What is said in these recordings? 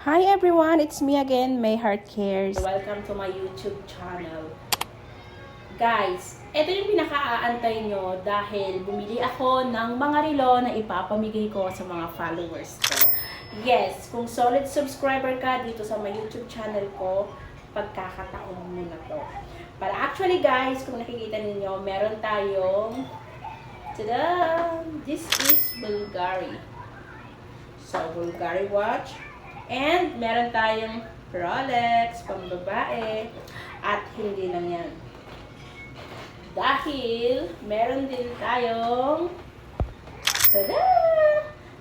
Hi everyone, it's me again, May Heart Cares. Welcome to my YouTube channel. Guys, ito yung pinaka-aantay nyo dahil bumili ako ng mga relo na ipapamigay ko sa mga followers ko. Yes, kung solid subscriber ka dito sa my YouTube channel ko, pagkakataon mo na to. Para actually guys, kung nakikita ninyo, meron tayong tada! This is Bulgari. So, Bulgari watch. And meron tayong Rolex, pambabae. At hindi lang yan. Dahil meron din tayong tada!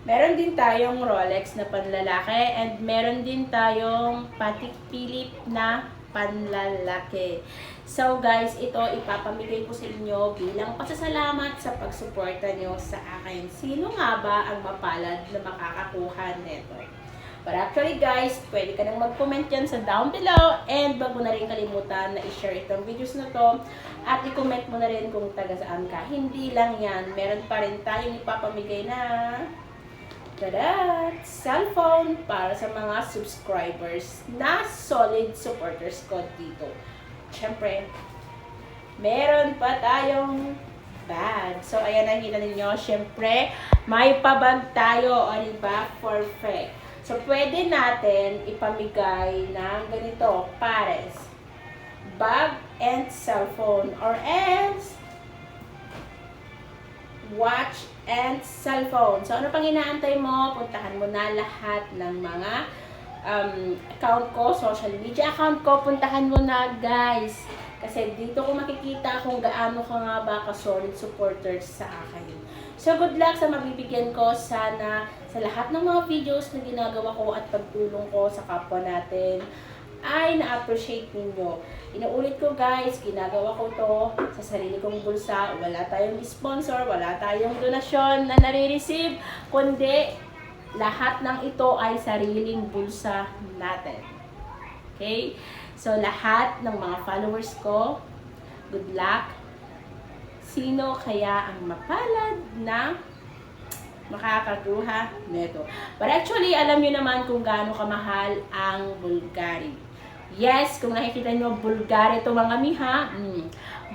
Meron din tayong Rolex na panlalaki and meron din tayong Patek Philippe na panlalaki. So guys, ito ipapamigay ko sa inyo bilang pasasalamat sa pagsuporta nyo sa akin. Sino nga ba ang mapalad na makakakuha nito? But actually guys, pwede ka nang mag-comment yan sa down below and wag mo na rin kalimutan na i-share itong videos na to at i-comment mo na rin kung taga saan ka. Hindi lang yan, meron pa rin tayong ipapamigay na tada! Cellphone para sa mga subscribers na solid supporters ko dito. Siyempre, meron pa tayong bag. So, ayan, nakikita ninyo. Siyempre, may pabag tayo. O, diba? Perfect. So, pwede natin ipamigay ng ganito, pares. Bag and cellphone. Or else, watch and cellphone. So, ano pang inaantay mo? Puntahan mo na lahat ng mga account ko, social media account ko. Puntahan mo na, guys. Kasi dito ko makikita kung gaano ka nga ba ka-solid supporters sa akin. So, good luck sa mabibigyan ko. Sana sa lahat ng mga videos na ginagawa ko at pagtulong ko sa kapwa natin ay na-appreciate ninyo. Inuulit ko guys, ginagawa ko to sa sarili kong bulsa. Wala tayong sponsor, wala tayong donasyon na nare-receive, kundi lahat ng ito ay sariling bulsa natin. Okay? So, lahat ng mga followers ko, good luck. Sino kaya ang mapalad na makakakuha nito? But actually, alam nyo naman kung gaano kamahal ang Bulgari. Yes, kung nakikita nyo, Bulgari ito mga miha.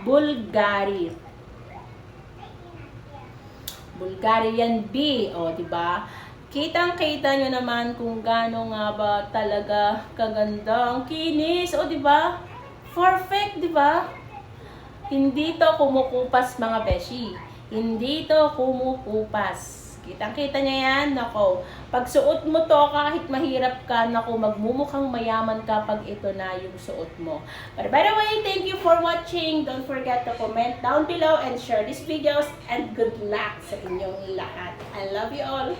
Bulgari. Bulgari yan B. O, diba? Kitang-kita nyo naman kung gaano nga ba talaga kaganda ang kinis. O, diba? Perfect, diba? Hindi to kumukupas mga beshi. Hindi to kumukupas. Kitang-kita niya yan. Nako, pag suot mo to, kahit mahirap ka, nako, magmumukhang mayaman ka pag ito na yung suot mo. But by the way, thank you for watching. Don't forget to comment down below and share these videos. And good luck sa inyong lahat. I love you all.